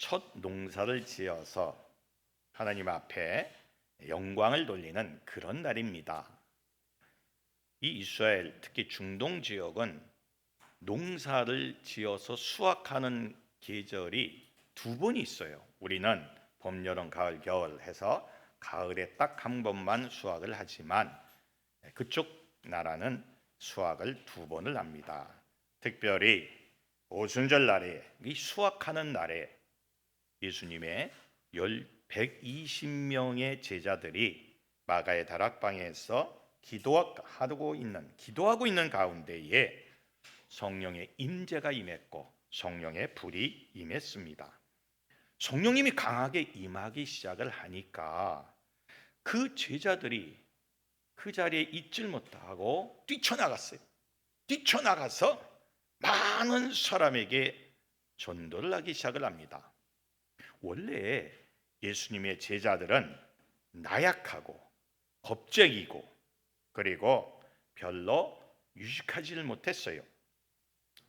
첫 농사를 지어서 하나님 앞에 영광을 돌리는 그런 날입니다. 이 이스라엘, 특히 중동 지역은 농사를 지어서 수확하는 계절이 두 번 있어요. 우리는 봄, 여름, 가을, 겨울 해서 가을에 딱 한 번만 수확을 하지만 그쪽 나라는 수확을 두 번을 합니다. 특별히 오순절 날에, 이 수확하는 날에 예수님의 120명의 제자들이 마가의 다락방에서 기도하고 있는 가운데에 성령의 임재가 임했고 성령의 불이 임했습니다. 성령님이 강하게 임하기 시작을 하니까 그 제자들이 그 자리에 있질 못하고 뛰쳐나갔어요. 뛰쳐나가서 많은 사람에게 전도를 하기 시작을 합니다. 원래 예수님의 제자들은 나약하고 겁쟁이고 그리고 별로 유식하지를 못했어요.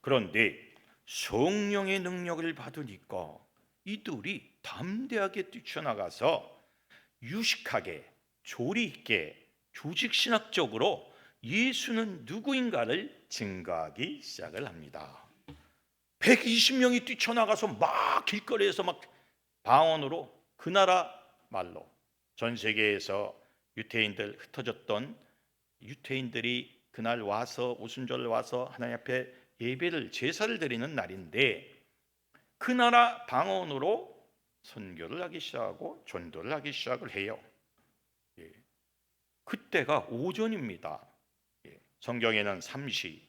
그런데 성령의 능력을 받으니까 이들이 담대하게 뛰쳐나가서 유식하게 조리 있게 조직신학적으로 예수는 누구인가를 증거하기 시작을 합니다. 120명이 뛰쳐나가서 막 길거리에서 막 방언으로 그 나라 말로 전 세계에서 유태인들 흩어졌던 유태인들이 그날 와서 오순절 와서 하나님 앞에 예배를 제사를 드리는 날인데 그 나라 방언으로 선교를 하기 시작하고 전도를 하기 시작을 해요. 그때가 오전입니다. 성경에는 삼시,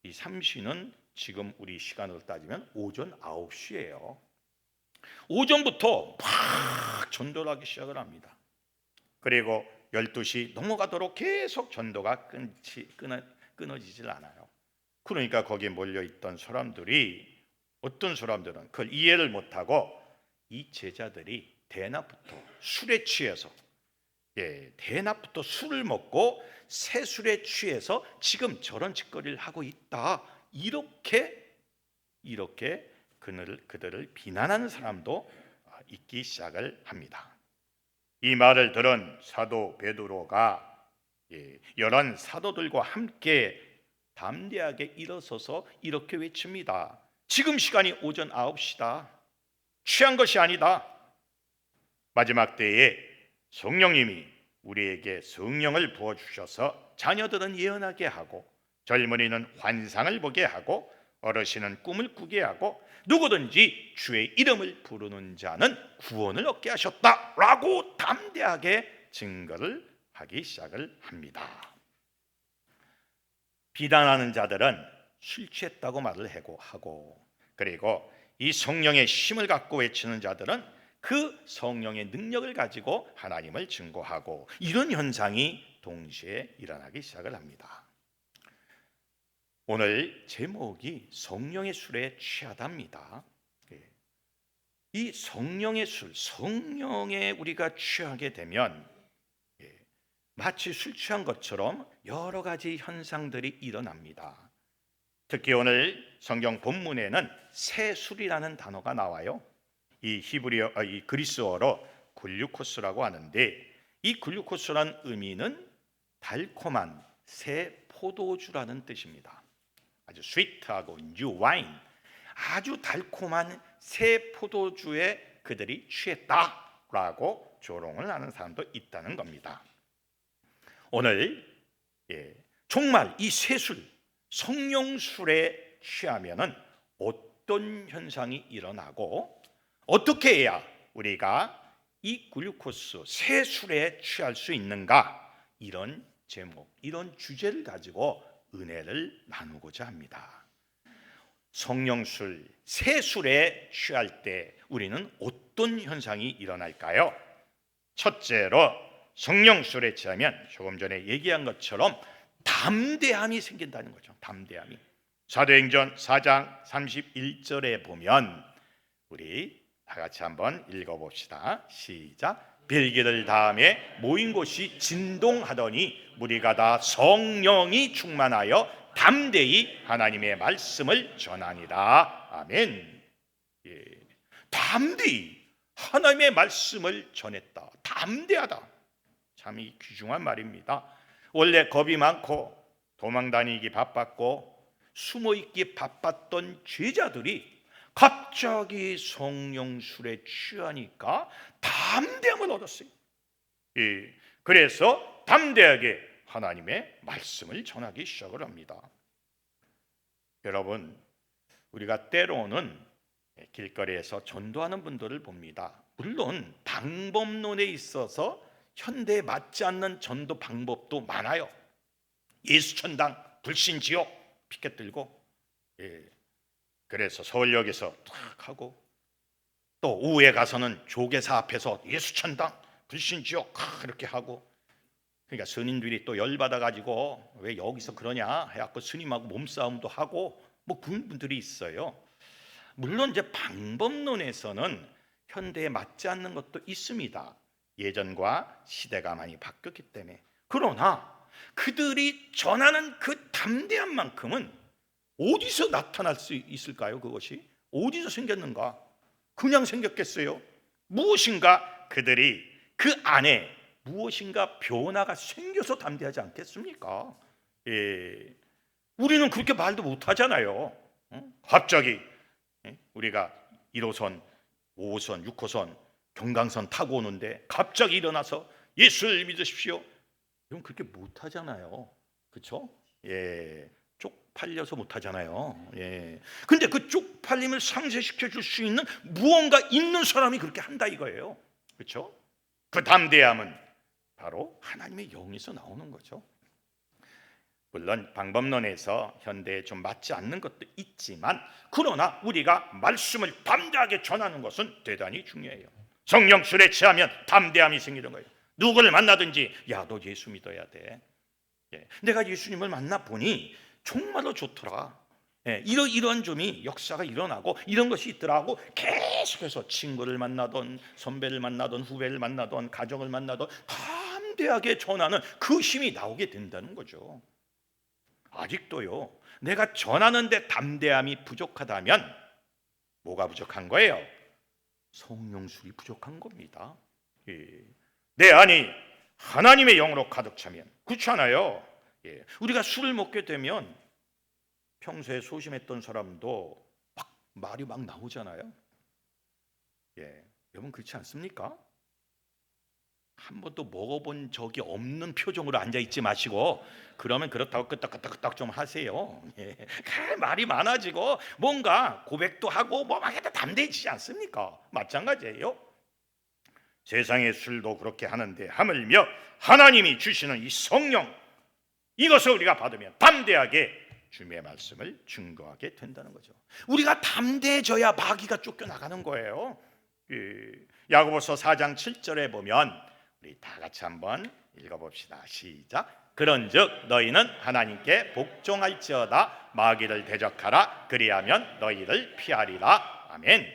이 삼시는 지금 우리 시간으로 따지면 오전 9시예요. 오전부터 막 전도를 하기 시작을 합니다. 그리고 12시 넘어가도록 계속 전도가 끊어지질 않아요. 그러니까 거기에 몰려있던 사람들이 어떤 사람들은 그걸 이해를 못하고 이 제자들이 대낮부터 술에 취해서 대낮부터 술을 먹고 새술에 취해서 지금 저런 짓거리를 하고 있다, 이렇게 그들을 비난하는 사람도 있기 시작을 합니다. 이 말을 들은 사도 베드로가 11 사도들과 함께 담대하게 일어서서 이렇게 외칩니다. 지금 시간이 오전 9시다. 취한 것이 아니다. 마지막 때에 성령님이 우리에게 성령을 부어주셔서 자녀들은 예언하게 하고 젊은이는 환상을 보게 하고 어르신은 꿈을 꾸게 하고 누구든지 주의 이름을 부르는 자는 구원을 얻게 하셨다라고 담대하게 증거를 하기 시작을 합니다. 비난하는 자들은 술 취했다고 말을 하고 그리고 이 성령의 힘을 갖고 외치는 자들은 그 성령의 능력을 가지고 하나님을 증거하고 이런 현상이 동시에 일어나기 시작을 합니다. 오늘 제목이 성령의 술에 취하다입니다. 이 성령의 술, 성령에 우리가 취하게 되면 마치 술 취한 것처럼 여러 가지 현상들이 일어납니다. 특히 오늘 성경 본문에는 새술이라는 단어가 나와요. 이 그리스어로 글루코스라고 하는데 이 글루코스란 의미는 달콤한 새 포도주라는 뜻입니다. 아주 스위트하고 뉴 와인, 아주 달콤한 새 포도주에 그들이 취했다라고 조롱을 하는 사람도 있다는 겁니다. 오늘 정말 이 새술, 성령술에 취하면은 어떤 현상이 일어나고 어떻게 해야 우리가 이 글루코스 새술에 취할 수 있는가, 이런 제목, 이런 주제를 가지고 은혜를 나누고자 합니다. 성령술, 새술에 취할 때 우리는 어떤 현상이 일어날까요? 첫째로 성령술에 취하면 조금 전에 얘기한 것처럼 담대함이 생긴다는 거죠. 담대함이. 사도행전 4장 31절에 보면 우리 다 같이 한번 읽어봅시다. 시작. 빌기를 다음에 모인 곳이 진동하더니 무리가 다 성령이 충만하여 담대히 하나님의 말씀을 전하니라. 아멘. 다 담대히 하나님의 말씀을 전했다. 담대하다. 참 이 귀중한 말입니다. 원래 겁이 많고 도망다니기 바빴고 숨어있기 바빴던 제자들이 갑자기 성령술에 취하니까 담대함을 얻었어요. 예, 그래서 담대하게 하나님의 말씀을 전하기 시작을 합니다. 여러분, 우리가 때로는 길거리에서 전도하는 분들을 봅니다. 물론 방법론에 있어서 현대에 맞지 않는 전도 방법도 많아요. 예수천당, 불신지옥 피켓 들고, 그래서 서울역에서 탁 하고, 또 오후에 가서는 조계사 앞에서 예수천당, 불신지옥 이렇게 하고, 그러니까 스님들이 또 열받아 가지고 왜 여기서 그러냐 해갖고 스님하고 몸싸움도 하고 뭐 그런 분들이 있어요. 물론 이제 방법론에서는 현대에 맞지 않는 것도 있습니다. 예전과 시대가 많이 바뀌었기 때문에. 그러나 그들이 전하는 그 담대한 만큼은 어디서 나타날 수 있을까요? 그것이 어디서 생겼는가? 그냥 생겼겠어요? 무엇인가 그들이 그 안에 무엇인가 변화가 생겨서 담대하지 않겠습니까? 예, 우리는 그렇게 말도 못하잖아요. 갑자기 우리가 1호선, 5호선, 6호선, 경강선 타고 오는데 갑자기 일어나서 예수를 믿으십시오. 이건 그렇게 못하잖아요. 그렇죠? 예, 쪽팔려서 못하잖아요. 예. 근데 그 쪽팔림을 상쇄시켜 줄 수 있는 무언가 있는 사람이 그렇게 한다 이거예요. 그렇죠? 그 담대함은 바로 하나님의 영에서 나오는 거죠. 물론 방법론에서 현대에 좀 맞지 않는 것도 있지만, 그러나 우리가 말씀을 담대하게 전하는 것은 대단히 중요해요. 성령술에 취하면 담대함이 생기는 거예요. 누구를 만나든지 야, 너 예수 믿어야 돼. 내가 예수님을 만나 보니 정말로 좋더라. 이러한 점이 역사가 일어나고 이런 것이 있더라고. 계속해서 친구를 만나던 선배를 만나던 후배를 만나던 가정을 만나던 담대하게 전하는 그 힘이 나오게 된다는 거죠. 아직도요, 내가 전하는데 담대함이 부족하다면 뭐가 부족한 거예요? 성령술이 부족한 겁니다. 내 안이 하나님의 영으로 가득 차면, 그렇지 않아요? 우리가 술을 먹게 되면 평소에 소심했던 사람도 말이 막 나오잖아요. 여러분 그렇지 않습니까? 한 번도 먹어본 적이 없는 표정으로 앉아있지 마시고, 그러면 그렇다고 끄떡끄떡 좀 하세요. 말이 많아지고 뭔가 고백도 하고 뭐 막 해도 담대해지지 않습니까? 마찬가지예요. 세상의 술도 그렇게 하는데 하물며 하나님이 주시는 이 성령, 이것을 우리가 받으면 담대하게 주님의 말씀을 증거하게 된다는 거죠. 우리가 담대해져야 마귀가 쫓겨나가는 거예요. 야고보서 4장 7절에 보면 우리 다 같이 한번 읽어봅시다. 시작. 그런즉 너희는 하나님께 복종할지어다. 마귀를 대적하라. 그리하면 너희를 피하리라. 아멘.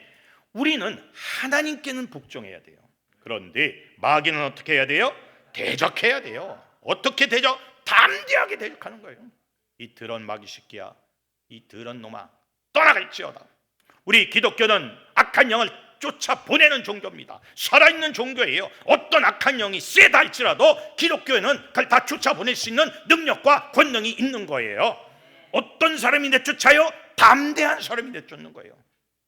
우리는 하나님께는 복종해야 돼요. 그런데 마귀는 어떻게 해야 돼요? 대적해야 돼요. 어떻게 대적? 담대하게 대적하는 거예요. 이 더러운 마귀 새끼야, 이 더러운 놈아, 떠나갈지어다. 우리 기독교는 악한 영을 쫓아보내는 종교입니다. 살아있는 종교예요. 어떤 악한 영이 세다 할지라도 기독교에는 그걸 다 쫓아보낼 수 있는 능력과 권능이 있는 거예요. 어떤 사람이 내쫓아요? 담대한 사람이 내쫓는 거예요.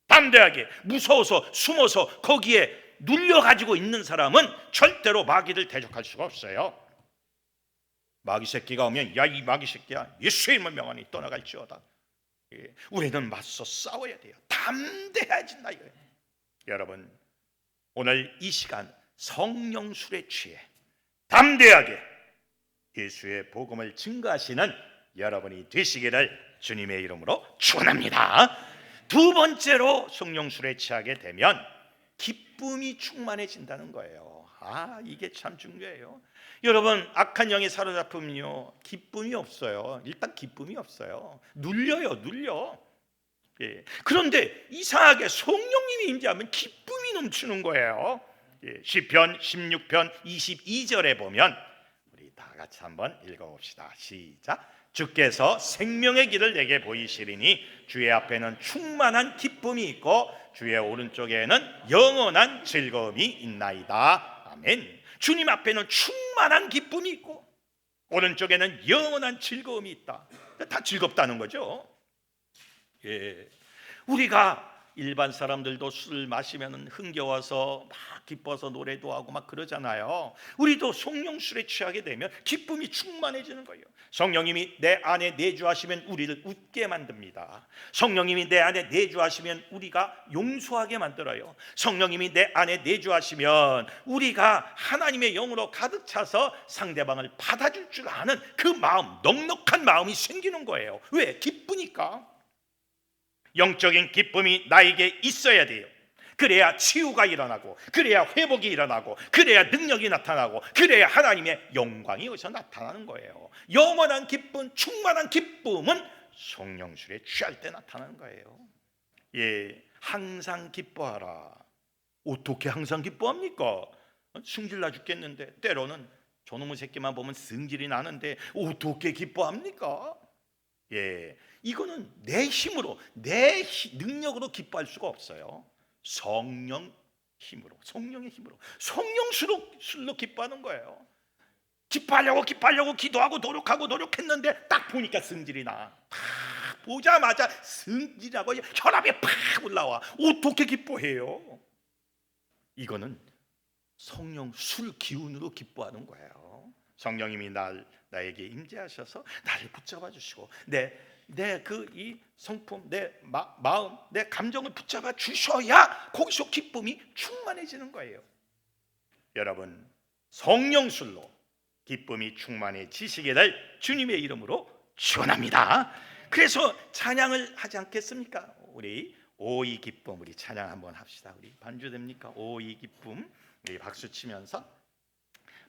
담대하게, 무서워서 숨어서 거기에 눌려가지고 있는 사람은 절대로 마귀를 대적할 수가 없어요. 마귀 새끼가 오면 야, 이 마귀 새끼야, 예수의 이름을 명하니 떠나갈지어다. 우리는 맞서 싸워야 돼요. 담대해진다 이거예요. 여러분, 오늘 이 시간 성령술에 취해 담대하게 예수의 복음을 증거하시는 여러분이 되시기를 주님의 이름으로 축원합니다. 두 번째로 성령술에 취하게 되면 기쁨이 충만해진다는 거예요. 이게 참 중요해요. 여러분, 악한 영에 사로잡히면요, 기쁨이 없어요. 일단 기쁨이 없어요. 눌려. 그런데 이상하게 성령님이 임재하면 기쁨이 넘치는 거예요. 시편 16편 22절에 보면 우리 다 같이 한번 읽어봅시다. 시작. 주께서 생명의 길을 내게 보이시리니 주의 앞에는 충만한 기쁨이 있고 주의 오른쪽에는 영원한 즐거움이 있나이다. 아멘. 주님 앞에는 충만한 기쁨이 있고 오른쪽에는 영원한 즐거움이 있다. 다 즐겁다는 거죠. 예. 우리가 일반 사람들도 술 마시면 흥겨워서 막 기뻐서 노래도 하고 막 그러잖아요. 우리도 성령술에 취하게 되면 기쁨이 충만해지는 거예요. 성령님이 내 안에 내주하시면 우리를 웃게 만듭니다. 성령님이 내 안에 내주하시면 우리가 용서하게 만들어요. 성령님이 내 안에 내주하시면 우리가 하나님의 영으로 가득 차서 상대방을 받아줄 줄 아는 그 마음, 넉넉한 마음이 생기는 거예요. 왜? 기쁘니까. 영적인 기쁨이 나에게 있어야 돼요. 그래야 치유가 일어나고, 그래야 회복이 일어나고, 그래야 능력이 나타나고, 그래야 하나님의 영광이 여기서 나타나는 거예요. 영원한 기쁨, 충만한 기쁨은 성령술에 취할 때 나타나는 거예요. 예, 항상 기뻐하라. 어떻게 항상 기뻐합니까? 승질나 죽겠는데, 때로는 저놈의 새끼만 보면 승질이 나는데 어떻게 기뻐합니까? 예, 이거는 내 힘으로, 내 능력으로 기뻐할 수가 없어요. 성령 힘으로, 성령의 힘으로, 성령술로 기뻐하는 거예요. 기뻐하려고 기도하고 노력했는데 딱 보니까 승질이 나. 딱 보자마자 승질하고 혈압이 팍 올라와. 어떻게 기뻐해요? 이거는 성령술 기운으로 기뻐하는 거예요. 성령님이 나에게 임재하셔서 나를 붙잡아 주시고 내 이 성품, 내 마음, 내 감정을 붙잡아 주셔야 거기서 기쁨이 충만해지는 거예요. 여러분, 성령술로 기쁨이 충만해지시기를 주님의 이름으로 축원합니다. 그래서 찬양을 하지 않겠습니까? 우리 오이 기쁨, 우리 찬양 한번 합시다. 우리 반주 됩니까? 오이 기쁨. 우리 박수 치면서,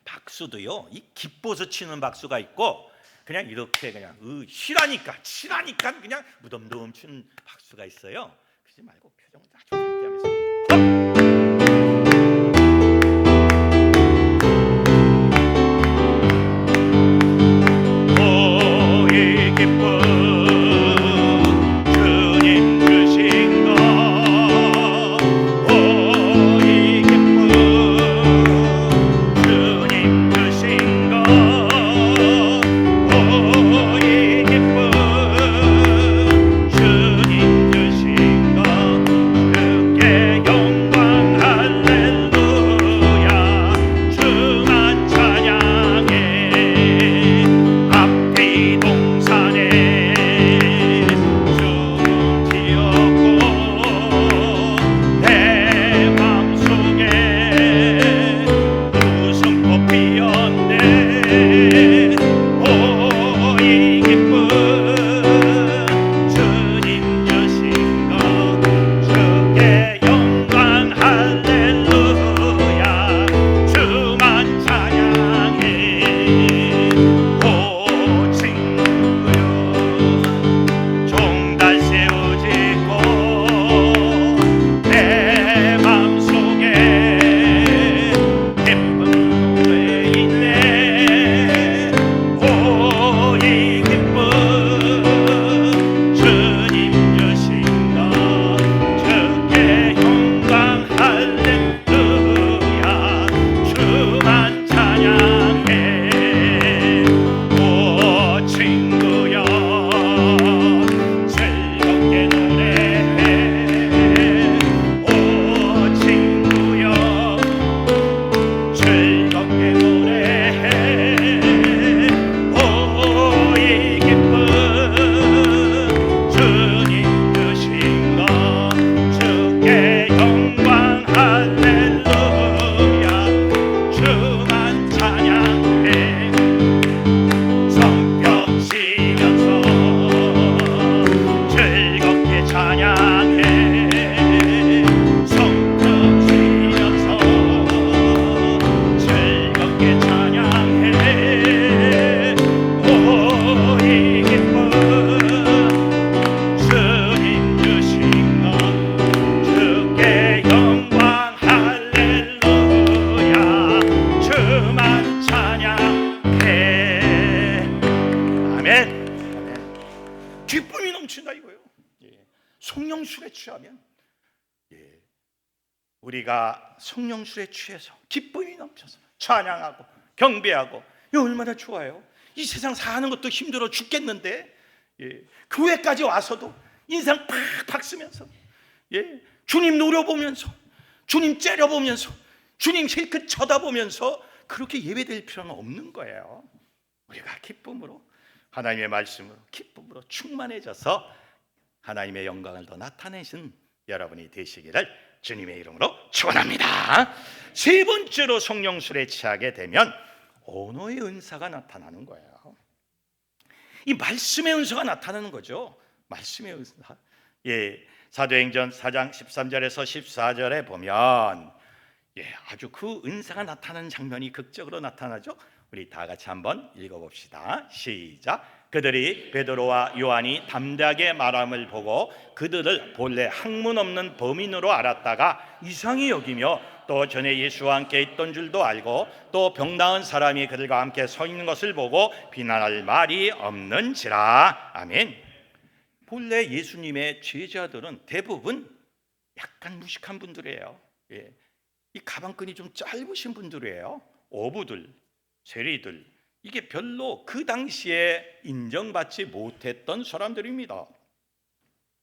박수도요, 이 기뻐서 치는 박수가 있고 그냥 이렇게 그냥 치라니까 그냥 무덤덤 치는 박수가 있어요. 그러지 말고 표정을 아주 밝게 하면서 오이 기쁨 주님 주신 것, 오이 기쁨 주님 주신 것, 오이 기쁨 주님 주신 것, 그 우리가 성령술에 취해서 기쁨이 넘쳐서 찬양하고 경배하고 이거 얼마나 좋아요. 이 세상 사는 것도 힘들어 죽겠는데 교회까지 와서도 인상 팍팍 쓰면서 주님 노려보면서 주님 째려보면서 주님 실컷 쳐다보면서 그렇게 예배될 필요는 없는 거예요. 우리가 기쁨으로 하나님의 말씀으로 기쁨으로 충만해져서 하나님의 영광을 더 나타내신 여러분이 되시기를 주님의 이름으로 축원합니다. 세 번째로 성령술에 취하게 되면 언어의 은사가 나타나는 거예요. 이 말씀의 은사가 나타나는 거죠. 말씀의 은사. 사도행전 4장 13절에서 14절에 보면 아주 그 은사가 나타나는 장면이 극적으로 나타나죠. 우리 다 같이 한번 읽어봅시다. 시작. 그들이 베드로와 요한이 담대하게 말함을 보고 그들을 본래 학문 없는 범인으로 알았다가 이상히 여기며 또 전에 예수와 함께 있던 줄도 알고 또 병 나은 사람이 그들과 함께 서 있는 것을 보고 비난할 말이 없는지라. 아멘. 본래 예수님의 제자들은 대부분 약간 무식한 분들이에요. 이 가방끈이 좀 짧으신 분들이에요. 어부들, 세리들, 이게 별로 그 당시에 인정받지 못했던 사람들입니다.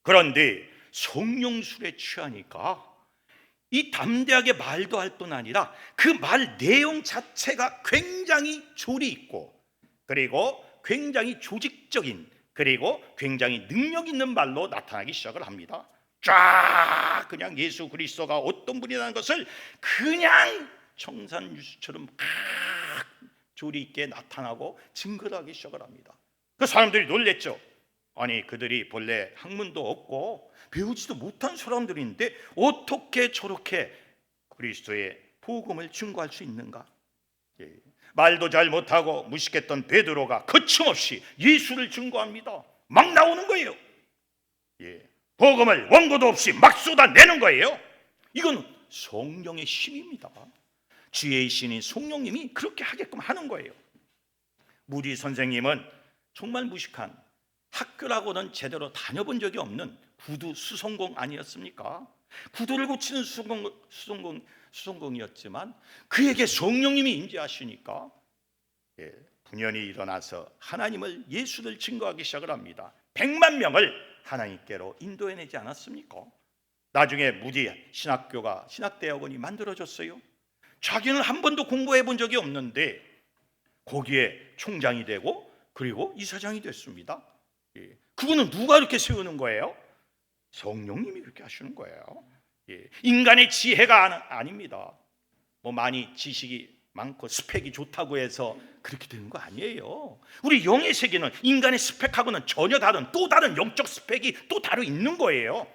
그런데 성령술에 취하니까 이 담대하게 말도 할 뿐 아니라 그 말 내용 자체가 굉장히 조리 있고 그리고 굉장히 조직적인 그리고 굉장히 능력 있는 말로 나타나기 시작을 합니다. 쫙 그냥 예수 그리스도가 어떤 분이라는 것을 그냥 청산유수처럼 조리 있게 나타나고 증거를 하기 시작을 합니다. 그 사람들이 놀랬죠. 아니 그들이 본래 학문도 없고 배우지도 못한 사람들인데 어떻게 저렇게 그리스도의 복음을 증거할 수 있는가? 말도 잘 못하고 무식했던 베드로가 거침없이 예수를 증거합니다. 막 나오는 거예요. 복음을 원고도 없이 막 쏟아내는 거예요. 이건 성령의 힘입니다. 지혜의 신인 성령님이 그렇게 하게끔 하는 거예요. 무디 선생님은 정말 무식한 학교라고는 제대로 다녀본 적이 없는 구두 수성공 아니었습니까? 구두를 고치는 수성공이었지만 그에게 성령님이 임재하시니까 분연히 일어나서 하나님을 예수를 증거하기 시작을 합니다. 100만 명을 하나님께로 인도해내지 않았습니까? 나중에 무디 신학대학원이 만들어졌어요. 자기는 한 번도 공부해 본 적이 없는데 거기에 총장이 되고 그리고 이사장이 됐습니다. 그거는 누가 이렇게 세우는 거예요? 성령님이 그렇게 하시는 거예요. 인간의 지혜가 아닙니다. 뭐 많이 지식이 많고 스펙이 좋다고 해서 그렇게 되는 거 아니에요. 우리 영의 세계는 인간의 스펙하고는 전혀 다른 또 다른 영적 스펙이 또 다르 있는 거예요.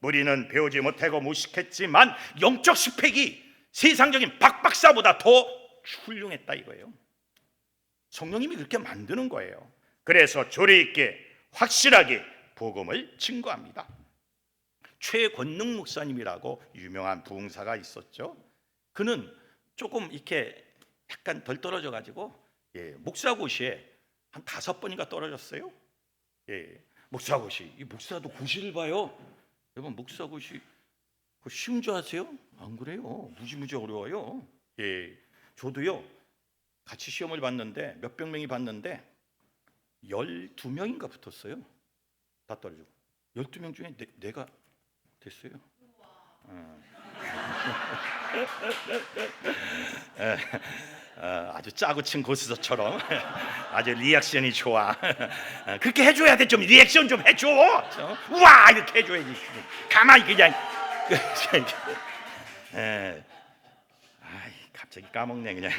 우리는 배우지 못하고 무식했지만 영적 스펙이 세상적인 박박사보다 더 훌륭했다 이거예요. 성령님이 그렇게 만드는 거예요. 그래서 조리 있게 확실하게 복음을 증거합니다. 최권능 목사님이라고 유명한 부흥사가 있었죠. 그는 조금 이렇게 약간 덜 떨어져 가지고 목사고시에 한 5번인가 떨어졌어요. 목사고시, 이 목사도 고시를 봐요. 여러분 목사고시 쉬운 줄 아세요? 안 그래요. 무지무지 어려워요. 저도요 같이 시험을 봤는데 몇백 명이 봤는데 12명인가 붙었어요. 다 떨어지고 12명 중에 내가 됐어요. 아주 짜고 친 고스톱처럼 아주 리액션이 좋아. 그렇게 해줘야 돼. 좀 리액션 좀 해줘. 우와 이렇게 해줘야지. 가만히 그냥 갑자기 까먹네 그냥.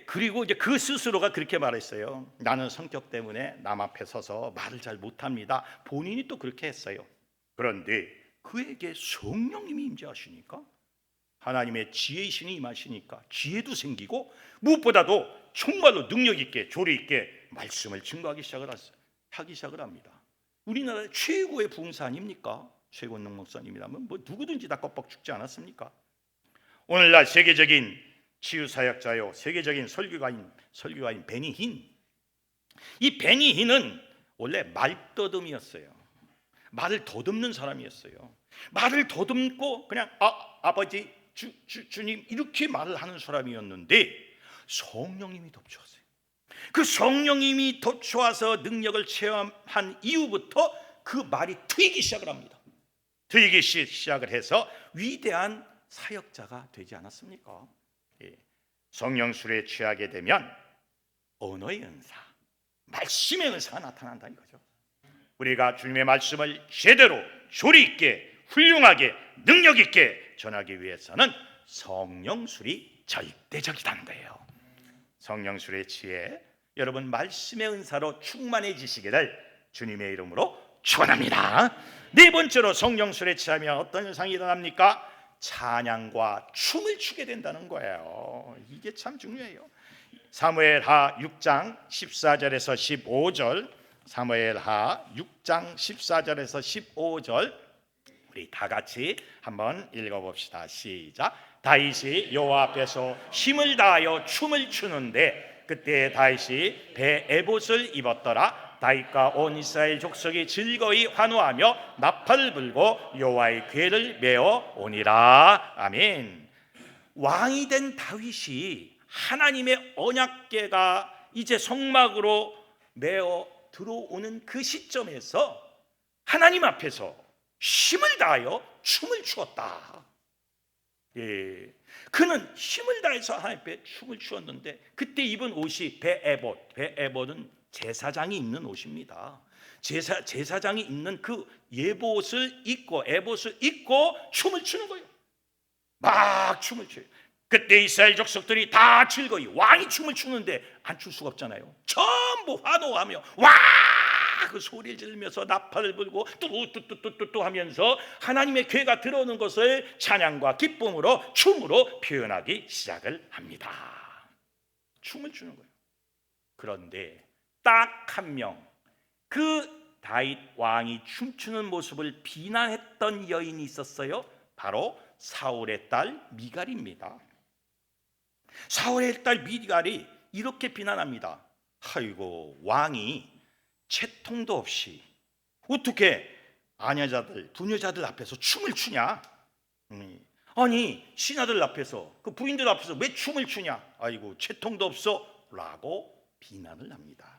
그리고 이제 그 스스로가 그렇게 말했어요. 나는 성격 때문에 남 앞에 서서 말을 잘 못합니다. 본인이 또 그렇게 했어요. 그런데 그에게 성령님이 임재하시니까 하나님의 지혜의 신이 임하시니까 지혜도 생기고 무엇보다도 정말로 능력 있게 조리 있게 말씀을 증거하기 하기 시작을 합니다. 우리나라의 최고의 부흥사 아닙니까? 최권능 목사님이라면 뭐 누구든지 다 껍벅 죽지 않았습니까? 오늘날 세계적인 치유사역자요 세계적인 설교가인 베니 흰. 이 베니 흰은 원래 말더듬이었어요. 말을 더듬는 사람이었어요. 말을 더듬고 그냥 아버지, 주님 이렇게 말을 하는 사람이었는데 성령님이 덮쳐왔어요. 그 성령님이 덮쳐와서 능력을 체험한 이후부터 그 말이 트이기 시작을 합니다. 트이기 시작을 해서 위대한 사역자가 되지 않았습니까? 예. 성령 술에 취하게 되면 언어의 은사, 말씀의 은사가 나타난다 이거죠. 우리가 주님의 말씀을 제대로 조리 있게 훌륭하게 능력 있게 전하기 위해서는 성령 술이 절대적이라는 거예요. 성령 술에 취해 여러분 말씀의 은사로 충만해지시기를 주님의 이름으로 축원합니다. 네 번째로 성령 술에 취하면 어떤 현상이 일어납니까? 찬양과 춤을 추게 된다는 거예요. 이게 참 중요해요. 사무엘하 6장 14절에서 15절, 사무엘하 6장 14절에서 15절 우리 다 같이 한번 읽어봅시다. 시작. 다윗이 여호와 앞에서 힘을 다하여 춤을 추는데 그때 다윗이 배 에봇을 입었더라. 다윗과 온 이스라엘 족속이 즐거이 환호하며 나팔을 불고 여호와의 궤를 메어 오니라. 아멘. 왕이 된 다윗이 하나님의 언약궤가 이제 성막으로 메어 들어오는 그 시점에서 하나님 앞에서 힘을 다하여 춤을 추었다. 예, 그는 힘을 다해서 하나님 앞에 춤을 추었는데 그때 입은 옷이 베에봇, 베에봇은 제사장이 입는 옷입니다. 제사장이 입는 그 예봇을 입고 에봇을 입고 춤을 추는 거예요. 막 춤을 춰요. 그때 이스라엘 족속들이 다 즐거이 왕이 춤을 추는데 안 출 수가 없잖아요. 전부 환호하며 와! 그 소리를 지르면서 나팔을 불고 뚜뚜뚜뚜뚜뚜 하면서 하나님의 궤가 들어오는 것을 찬양과 기쁨으로 춤으로 표현하기 시작을 합니다. 춤을 추는 거예요. 그런데 딱 한 명, 그 다윗 왕이 춤추는 모습을 비난했던 여인이 있었어요. 바로 사울의 딸 미갈입니다. 사울의 딸 미갈이 이렇게 비난합니다. 아이고, 왕이 채통도 없이 어떻게 아녀자들, 부녀자들 앞에서 춤을 추냐? 아니, 신하들 앞에서, 그 부인들 앞에서 왜 춤을 추냐? 아이고, 채통도 없어 라고 비난을 합니다.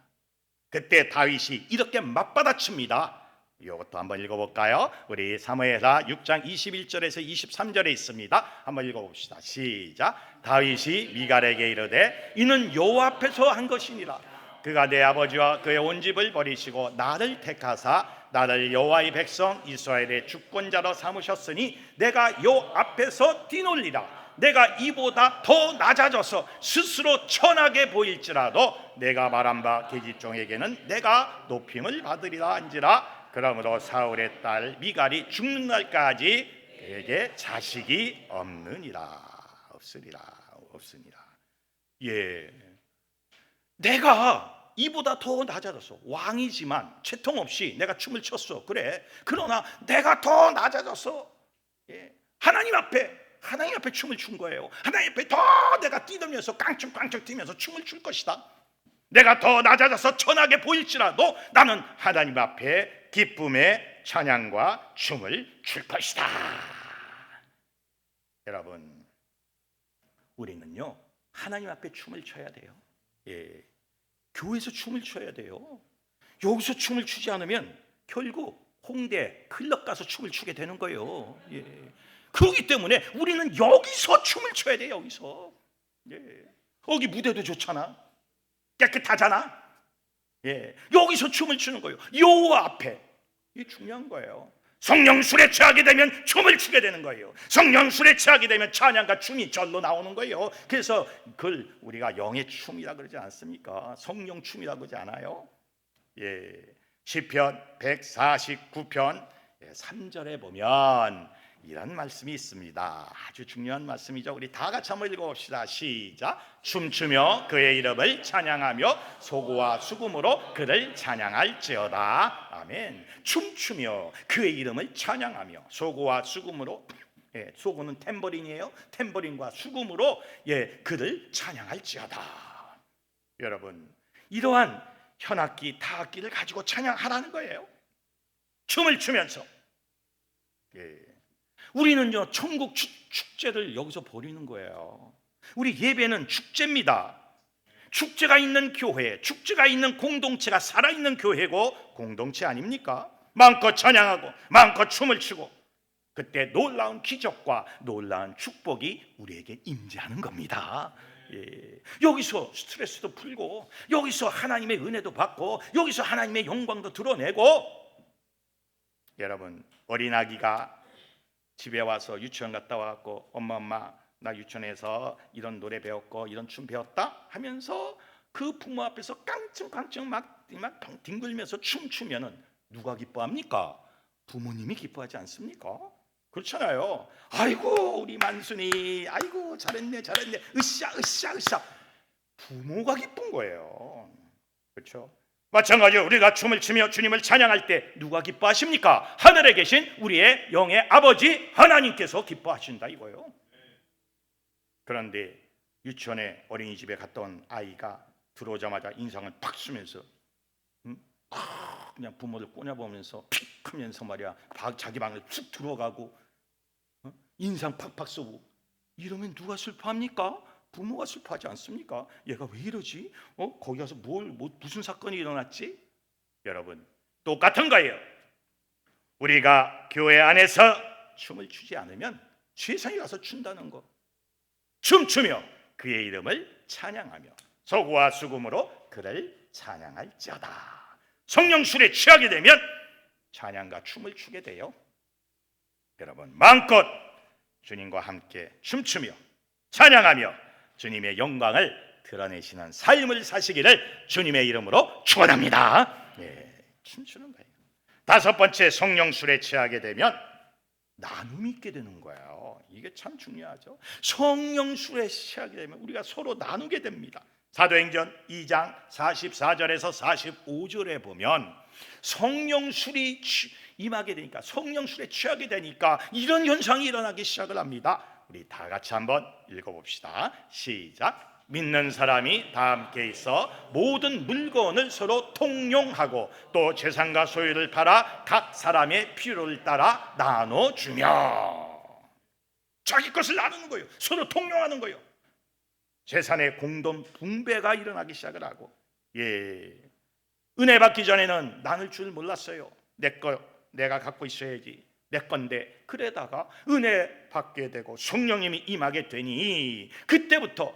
그때 다윗이 이렇게 맞받아칩니다. 이것도 한번 읽어볼까요? 우리 사무엘하 6장 21절에서 23절에 있습니다. 한번 읽어봅시다. 시작. 다윗이 미갈에게 이르되 이는 여호와 앞에서 한 것이니라. 그가 내 아버지와 그의 온 집을 버리시고 나를 택하사 나를 여호와의 백성 이스라엘의 주권자로 삼으셨으니 내가 요 앞에서 뛰놀리라. 내가 이보다 더 낮아져서 스스로 천하게 보일지라도 내가 말한 바 계집종에게는 내가 높임을 받으리라 한지라. 그러므로 사울의 딸 미갈이 죽는 날까지 그에게 자식이 없으니라. 예, 내가 이보다 더 낮아졌어. 왕이지만 채통 없이 내가 춤을 췄어. 그래. 그러나 내가 더 낮아졌어. 예, 하나님 앞에 춤을 춘 거예요. 하나님 앞에 더 내가 뛰면서 깡충깡충 뛰면서 춤을 출 것이다. 내가 더 낮아져서 천하게 보일지라도 나는 하나님 앞에 기쁨의 찬양과 춤을 출 것이다. 여러분, 우리는요 하나님 앞에 춤을 춰야 돼요. 예, 교회에서 춤을 춰야 돼요. 여기서 춤을 추지 않으면 결국 홍대 클럽 가서 춤을 추게 되는 거예요. 예. 그렇기 때문에 우리는 여기서 춤을 춰야 돼요. 여기서. 예. 여기 무대도 좋잖아. 깨끗하잖아. 예. 여기서 춤을 추는 거예요. 여호와 앞에. 이게 중요한 거예요. 성령 술에 취하게 되면 춤을 추게 되는 거예요. 성령 술에 취하게 되면 찬양과 춤이 절로 나오는 거예요. 그래서 그걸 우리가 영의 춤이라 그러지 않습니까? 성령 춤이라고 그러지 않아요? 예. 시편 149편 3절에 보면 이런 말씀이 있습니다. 아주 중요한 말씀이죠. 우리 다 같이 한번 읽어봅시다. 시작. 춤추며 그의 이름을 찬양하며 소고와 수금으로 그를 찬양할지어다. 아멘. 춤추며 그의 이름을 찬양하며 소고와 수금으로, 예, 소고는 탬버린이에요. 탬버린과 수금으로, 예, 그를 찬양할지어다. 여러분, 이러한 현악기, 타악기를 가지고 찬양하라는 거예요. 춤을 추면서. 예. 우리는요 천국 축제를 여기서 벌이는 거예요. 우리 예배는 축제입니다. 축제가 있는 교회, 축제가 있는 공동체가 살아있는 교회고 공동체 아닙니까? 마음껏 찬양하고 마음껏 춤을 추고, 그때 놀라운 기적과 놀라운 축복이 우리에게 임재하는 겁니다. 예. 여기서 스트레스도 풀고, 여기서 하나님의 은혜도 받고, 여기서 하나님의 영광도 드러내고. 여러분, 어린아기가 집에 와서 유치원 갔다 와갖고 엄마 나 유치원에서 이런 노래 배웠고 이런 춤 배웠다 하면서 그 부모 앞에서 깡충깡충 막 뒹굴면서 춤추면은 누가 기뻐합니까? 부모님이 기뻐하지 않습니까? 그렇잖아요. 아이고 우리 만순이, 아이고 잘했네 으쌰. 부모가 기쁜 거예요. 그렇죠? 마찬가지로 우리가 춤을 추며 주님을 찬양할 때 누가 기뻐하십니까? 하늘에 계신 우리의 영의 아버지 하나님께서 기뻐하신다 이거예요. 그런데 유치원에 어린이집에 갔다 온 아이가 들어오자마자 인상을 팍 쓰면서 그냥 부모를 꼬냐보면서 픽 하면서 말이야 자기 방에 툭 들어가고 인상 팍팍 쏘고, 이러면 누가 슬퍼합니까? 부모가 슬퍼하지 않습니까? 얘가 왜 이러지? 거기 가서 무슨 사건이 일어났지? 여러분, 똑같은 거예요. 우리가 교회 안에서 춤을 추지 않으면 세상에 가서 춘다는 거. 춤추며 그의 이름을 찬양하며 소고와 수금으로 그를 찬양할지어다. 성령 술에 취하게 되면 찬양과 춤을 추게 돼요. 여러분, 마음껏 주님과 함께 춤추며 찬양하며 주님의 영광을 드러내시는 삶을 사시기를 주님의 이름으로 축원합니다. 예, 춤추는 거예요. 다섯 번째, 성령 술에 취하게 되면 나눔이 있게 되는 거예요. 이게 참 중요하죠. 성령 술에 취하게 되면 우리가 서로 나누게 됩니다. 사도행전 2장 44절에서 45절에 보면 성령 술이 임하게 되니까, 성령 술에 취하게 되니까 이런 현상이 일어나기 시작을 합니다. 우리 다 같이 한번 읽어봅시다. 시작. 믿는 사람이 다 함께 있어 모든 물건을 서로 통용하고 또 재산과 소유를 팔아 각 사람의 필요를 따라 나눠주며. 자기 것을 나누는 거예요. 서로 통용하는 거예요. 재산의 공동 분배가 일어나기 시작을 하고, 예, 은혜 받기 전에는 나눌 줄 몰랐어요. 내가 갖고 있어야지, 내 건데. 그러다가 은혜 받게 되고 성령님이 임하게 되니 그때부터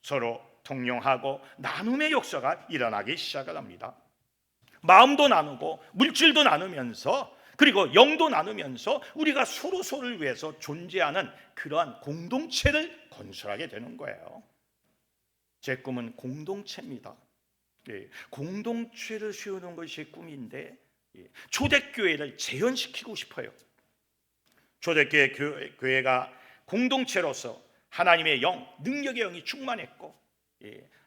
서로 통용하고 나눔의 역사가 일어나기 시작을 합니다. 마음도 나누고 물질도 나누면서, 그리고 영도 나누면서 우리가 서로를 위해서 존재하는 그러한 공동체를 건설하게 되는 거예요. 제 꿈은 공동체입니다. 예, 공동체를 세우는 것이 꿈인데, 초대교회를 재현시키고 싶어요. 초대교회가 공동체로서 하나님의 영, 능력의 영이 충만했고,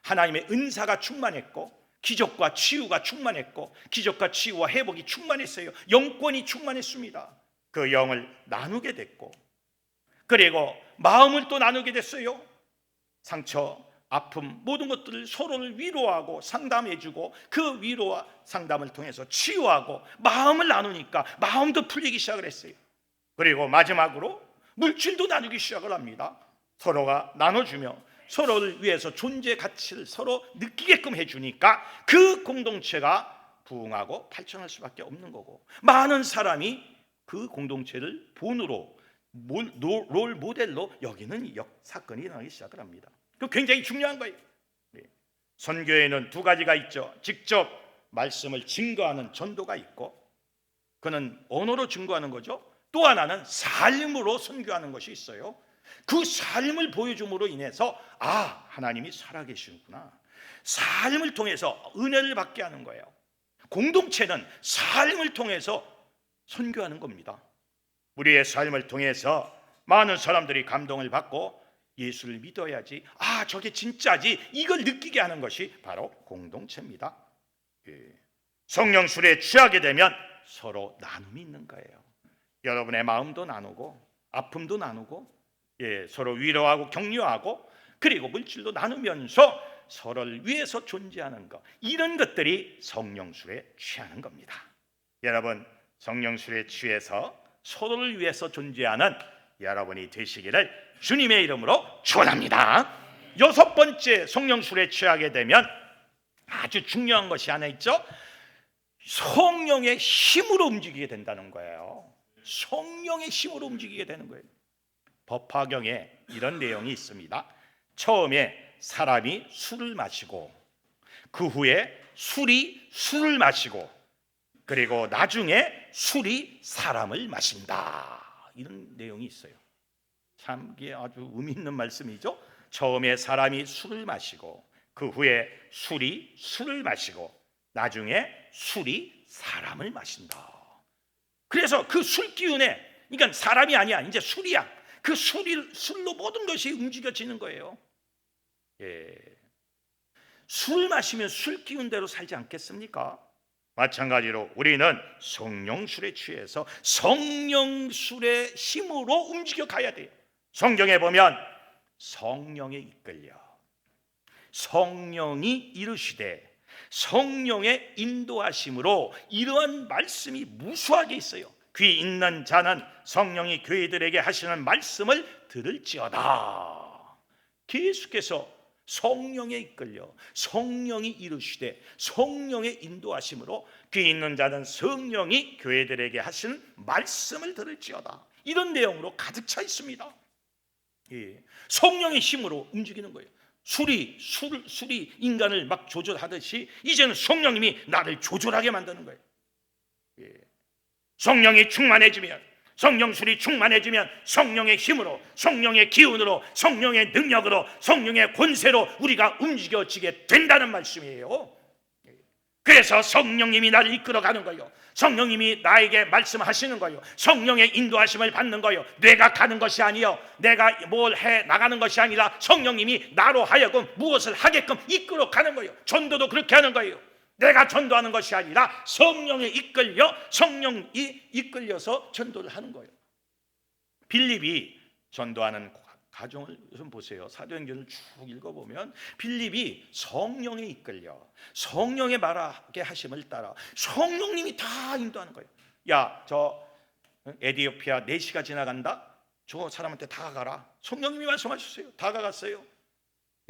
하나님의 은사가 충만했고, 기적과 치유가 충만했고, 기적과 치유와 회복이 충만했어요. 영권이 충만했습니다. 그 영을 나누게 됐고, 그리고 마음을 또 나누게 됐어요. 상처, 아픔, 모든 것들을 서로를 위로하고 상담해주고, 그 위로와 상담을 통해서 치유하고 마음을 나누니까 마음도 풀리기 시작을 했어요. 그리고 마지막으로 물질도 나누기 시작을 합니다. 서로가 나눠주며 서로를 위해서 존재 가치를 서로 느끼게끔 해주니까 그 공동체가 부흥하고 발전할 수밖에 없는 거고, 많은 사람이 그 공동체를 본으로 롤 모델로 여기는 사건이 일어나기 시작을 합니다. 그 굉장히 중요한 거예요. 선교에는 두 가지가 있죠. 직접 말씀을 증거하는 전도가 있고, 그는 언어로 증거하는 거죠. 또 하나는 삶으로 선교하는 것이 있어요. 그 삶을 보여줌으로 인해서 하나님이 살아계시는구나, 삶을 통해서 은혜를 받게 하는 거예요. 공동체는 삶을 통해서 선교하는 겁니다. 우리의 삶을 통해서 많은 사람들이 감동을 받고 예수를 믿어야지, 저게 진짜지, 이걸 느끼게 하는 것이 바로 공동체입니다. 성령 술에 취하게 되면 서로 나눔이 있는 거예요. 여러분의 마음도 나누고 아픔도 나누고, 서로 위로하고 격려하고, 그리고 물질도 나누면서 서로를 위해서 존재하는 것, 이런 것들이 성령 술에 취하는 겁니다. 여러분, 성령 술에 취해서 서로를 위해서 존재하는 여러분이 되시기를 주님의 이름으로 축원합니다. 여섯 번째, 성령 술에 취하게 되면 아주 중요한 것이 하나 있죠. 성령의 힘으로 움직이게 된다는 거예요. 성령의 힘으로 움직이게 되는 거예요. 법화경에 이런 내용이 있습니다. 처음에 사람이 술을 마시고, 그 후에 술이 술을 마시고, 그리고 나중에 술이 사람을 마신다, 이런 내용이 있어요. 참 이게 아주 의미 있는 말씀이죠. 처음에 사람이 술을 마시고, 그 후에 술이 술을 마시고, 나중에 술이 사람을 마신다. 그래서 그 술 기운에, 그러니까 사람이 아니야, 이제 술이야. 그 술로 모든 것이 움직여지는 거예요. 예. 술 마시면 술 기운대로 살지 않겠습니까? 마찬가지로 우리는 성령 술에 취해서 성령 술의 힘으로 움직여 가야 돼요. 성경에 보면 성령에 이끌려 성령이 이르시되 성령의 인도하심으로 이러한 말씀이 무수하게 있어요. 귀 있는 자는 성령이 교회들에게 하시는 말씀을 들을지어다. 계속해서 성령에 이끌려 성령이 이르시되 성령의 인도하심으로 귀 있는 자는 성령이 교회들에게 하시는 말씀을 들을지어다. 이런 내용으로 가득 차 있습니다. 예. 성령의 힘으로 움직이는 거예요. 술이 인간을 막 조절하듯이 이제는 성령님이 나를 조절하게 만드는 거예요. 예. 성령이 충만해지면, 성령술이 충만해지면 성령의 힘으로, 성령의 기운으로, 성령의 능력으로, 성령의 권세로 우리가 움직여지게 된다는 말씀이에요. 그래서 성령님이 나를 이끌어가는 거예요. 성령님이 나에게 말씀하시는 거예요. 성령의 인도하심을 받는 거예요. 내가 가는 것이 아니요, 내가 뭘 해 나가는 것이 아니라 성령님이 나로 하여금 무엇을 하게끔 이끌어가는 거예요. 전도도 그렇게 하는 거예요. 내가 전도하는 것이 아니라 성령에 이끌려 성령이 이끌려서 전도를 하는 거예요. 빌립이 전도하는 가정을 좀 보세요. 사도행전을 쭉 읽어보면 빌립이 성령에 이끌려 성령의 말하게 하심을 따라 성령님이 다 인도하는 거예요. 야, 저 에디오피아 4시가 지나간다, 저 사람한테 다가가라. 성령님이 말씀하셨어요. 다가갔어요.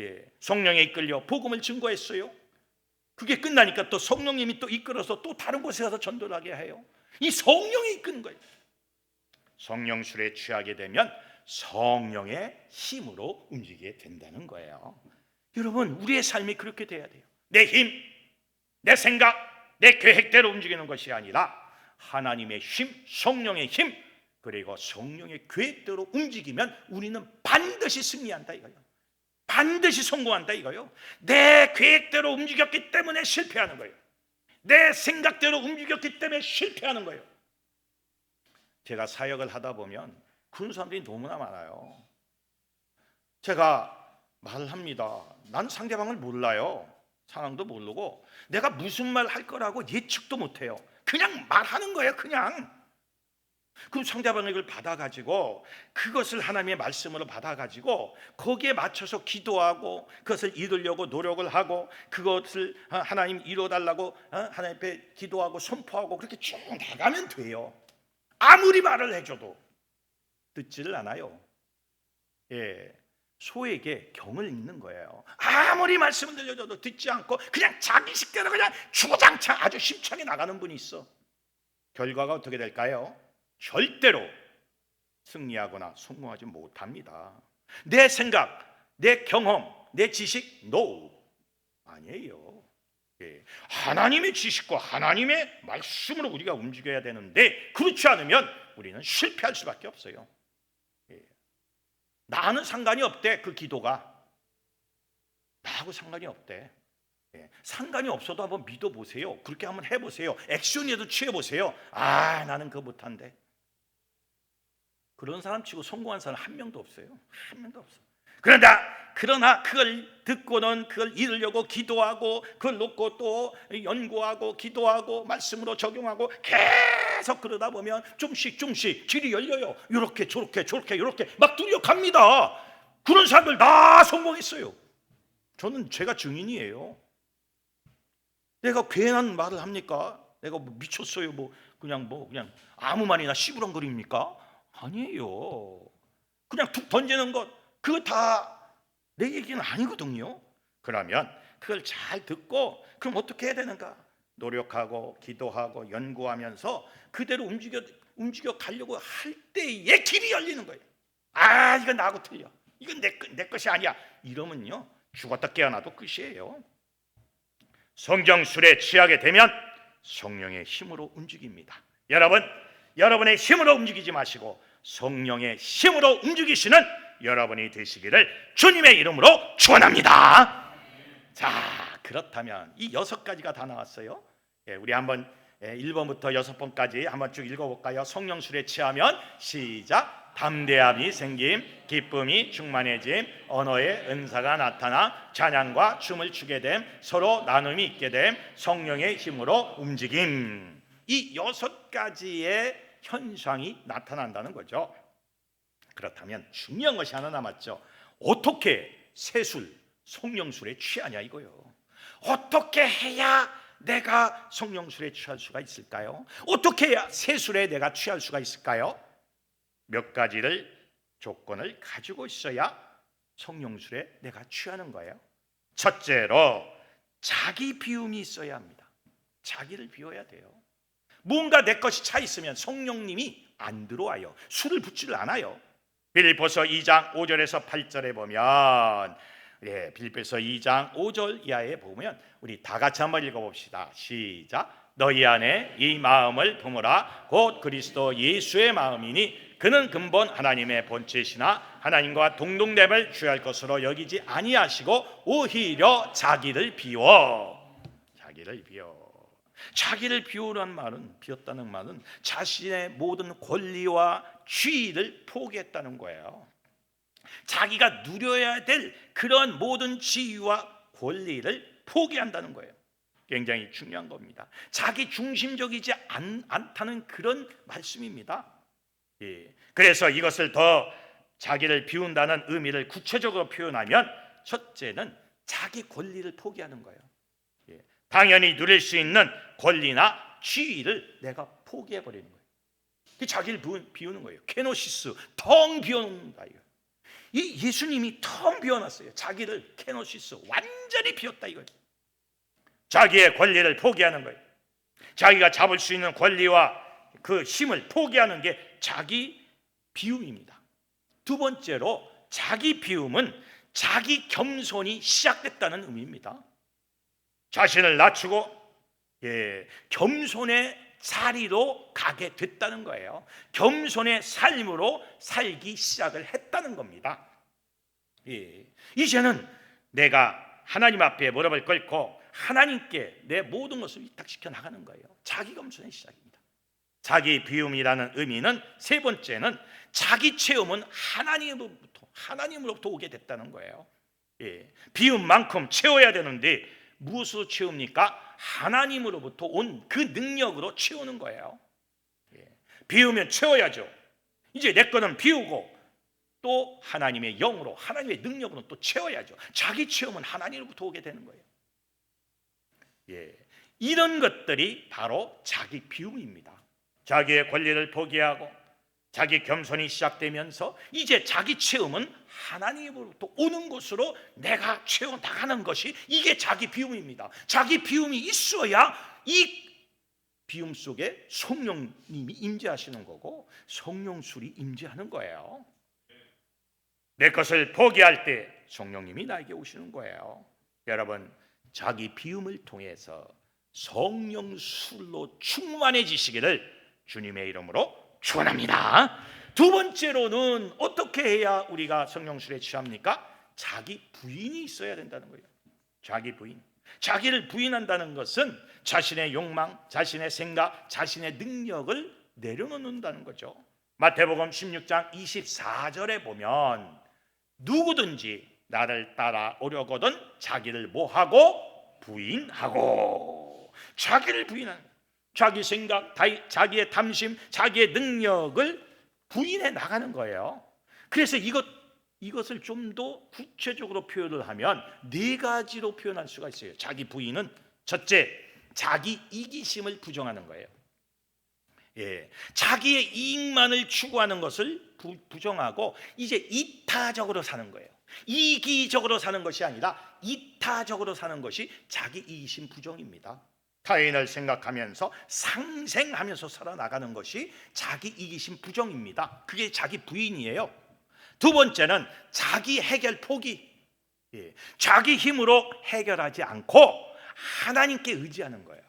예, 성령에 이끌려 복음을 증거했어요. 그게 끝나니까 또 성령님이 또 이끌어서 또 다른 곳에 가서 전도를 하게 해요. 이 성령이 이끄는 거예요. 성령술에 취하게 되면 성령의 힘으로 움직이게 된다는 거예요. 여러분, 우리의 삶이 그렇게 돼야 돼요. 내 힘, 내 생각, 내 계획대로 움직이는 것이 아니라 하나님의 힘, 성령의 힘, 그리고 성령의 계획대로 움직이면 우리는 반드시 승리한다 이거예요. 반드시 성공한다 이거예요. 내 계획대로 움직였기 때문에 실패하는 거예요. 내 생각대로 움직였기 때문에 실패하는 거예요. 제가 사역을 하다 보면 그런 사람들이 너무나 많아요. 제가 말을 합니다. 난 상대방을 몰라요. 상황도 모르고 내가 무슨 말 할 거라고 예측도 못해요. 그냥 말하는 거예요. 그냥. 그럼 상대방의 걸 받아가지고 그것을 하나님의 말씀으로 받아가지고 거기에 맞춰서 기도하고 그것을 이루려고 노력을 하고 그것을 하나님 이루어달라고 하나님 앞에 기도하고 선포하고 그렇게 쭉 나가면 돼요. 아무리 말을 해줘도 듣지를 않아요. 예, 소에게 경을 읽는 거예요. 아무리 말씀을 들려줘도 듣지 않고 그냥 자기 식대로 그냥 주구장창 아주 심차게 나가는 분이 있어. 결과가 어떻게 될까요? 절대로 승리하거나 성공하지 못합니다. 내 생각, 내 경험, 내 지식, no, 아니에요. 예, 하나님의 지식과 하나님의 말씀으로 우리가 움직여야 되는데 그렇지 않으면 우리는 실패할 수밖에 없어요. 예, 나는 상관이 없대. 그 기도가 나하고 상관이 없대. 예, 상관이 없어도 한번 믿어보세요. 그렇게 한번 해보세요. 액션이라도 취해보세요. 아, 나는 그거 못한대. 그런 사람 치고 성공한 사람 한 명도 없어요. 한 명도 없어. 그러나 그걸 듣고는 그걸 이루려고 기도하고 그걸 놓고 또 연구하고 기도하고 말씀으로 적용하고 계속 그러다 보면 좀씩 길이 열려요. 이렇게 저렇게 이렇게 막 뚫려갑니다. 그런 사람들 다 성공했어요. 저는 제가 증인이에요. 내가 괜한 말을 합니까? 내가 뭐 미쳤어요. 뭐 그냥 아무 말이나 씨부렁거립니까? 아니에요. 그냥 툭 던지는 것 그거 다 내 얘기는 아니거든요. 그러면 그걸 잘 듣고 그럼 어떻게 해야 되는가? 노력하고 기도하고 연구하면서 그대로 움직여 가려고 할 때에 길이 열리는 거예요. 아, 이건 나하고 틀려. 이건 내 것이 아니야. 이러면요 죽었다 깨어나도 끝이에요. 성경술에 취하게 되면 성령의 힘으로 움직입니다. 여러분의 힘으로 움직이지 마시고 성령의 힘으로 움직이시는 여러분이 되시기를 주님의 이름으로 축원합니다. 자, 그렇다면 이 6가지가 다 나왔어요. 우리 한번 1번부터 6번까지 한번 쭉 읽어볼까요? 성령술에 취하면 시작. 담대함이 생김, 기쁨이 충만해짐, 언어의 은사가 나타나 찬양과 춤을 추게 됨, 서로 나눔이 있게 됨, 성령의 힘으로 움직임. 이 6가지의 현상이 나타난다는 거죠. 그렇다면 중요한 것이 하나 남았죠. 어떻게 세술, 성령술에 취하냐 이거요. 어떻게 해야 내가 성령술에 취할 수가 있을까요? 어떻게 해야 세술에 내가 취할 수가 있을까요? 몇 가지를 조건을 가지고 있어야 성령술에 내가 취하는 거예요. 첫째로 자기 비움이 있어야 합니다. 자기를 비워야 돼요. 뭔가 내 것이 차 있으면 성령님이 안 들어와요. 술을 붓지를 않아요. 빌립보서 2장 5절에서 8절에 보면 빌립보서 2장 5절 이하에 보면 우리 다 같이 한번 읽어봅시다. 시작. 너희 안에 이 마음을 품으라. 곧 그리스도 예수의 마음이니 그는 근본 하나님의 본체시나 하나님과 동등됨을 취할 것으로 여기지 아니하시고 오히려 자기를 비워. 자기를 비우라는 말은, 비웠다는 말은 자신의 모든 권리와 지위를 포기했다는 거예요. 자기가 누려야 될 그런 모든 지위와 권리를 포기한다는 거예요. 굉장히 중요한 겁니다. 자기 중심적이지 않다는 그런 말씀입니다. 그래서 이것을 더 자기를 비운다는 의미를 구체적으로 표현하면 첫째는 자기 권리를 포기하는 거예요. 당연히 누릴 수 있는 권리나 지위를 내가 포기해버리는 거예요. 자기를 비우는 거예요. 케노시스, 텅 비워놓는다. 이 예수님이 텅 비워놨어요. 자기를 케노시스, 완전히 비웠다 이거예요. 자기의 권리를 포기하는 거예요. 자기가 잡을 수 있는 권리와 그 힘을 포기하는 게 자기 비움입니다. 두 번째로 자기 비움은 자기 겸손이 시작됐다는 의미입니다. 자신을 낮추고 겸손의 자리로 가게 됐다는 거예요. 겸손의 삶으로 살기 시작을 했다는 겁니다. 이제는 내가 하나님 앞에 무릎을 꿇고 하나님께 내 모든 것을 위탁시켜 나가는 거예요. 자기 겸손의 시작입니다. 자기 비움이라는 의미는 세 번째는 자기 체험은 하나님으로부터 오게 됐다는 거예요. 비움만큼 채워야 되는데 무엇으로 채웁니까? 하나님으로부터 온 그 능력으로 채우는 거예요. 비우면 채워야죠. 이제 내 거는 비우고 또 하나님의 영으로, 하나님의 능력으로 또 채워야죠. 자기 체험은 하나님으로부터 오게 되는 거예요. 이런 것들이 바로 자기 비움입니다. 자기의 권리를 포기하고 자기 겸손이 시작되면서 이제 자기 체험은 하나님으로부터 오는 것으로 내가 채워 나가는 것이 이게 자기 비움입니다. 자기 비움이 있어야 이 비움 속에 성령님이 임재하시는 거고 성령술이 임재하는 거예요. 내 것을 포기할 때 성령님이 나에게 오시는 거예요. 여러분, 자기 비움을 통해서 성령술로 충만해지시기를 주님의 이름으로 축원합니다. 두 번째로는 어떻게 해야 우리가 성령술에 취합니까? 자기 부인이 있어야 된다는 거예요. 자기 부인. 자기를 부인한다는 것은 자신의 욕망, 자신의 생각, 자신의 능력을 내려놓는다는 거죠. 마태복음 16장 24절에 보면 누구든지 나를 따라오려거든 자기를 뭐하고? 부인하고. 자기를 부인하는 거예요. 자기 생각, 자기의 탐심, 자기의 능력을 부인해 나가는 거예요. 그래서 이것을 좀 더 구체적으로 표현을 하면 네 가지로 표현할 수가 있어요. 자기 부인은 첫째, 자기 이기심을 부정하는 거예요. 자기의 이익만을 추구하는 것을 부정하고 이제 이타적으로 사는 거예요. 이기적으로 사는 것이 아니라 이타적으로 사는 것이 자기 이기심 부정입니다. 타인을 생각하면서 상생하면서 살아나가는 것이 자기 이기심 부정입니다. 그게 자기 부인이에요. 두 번째는 자기 해결 포기. 자기 힘으로 해결하지 않고 하나님께 의지하는 거예요.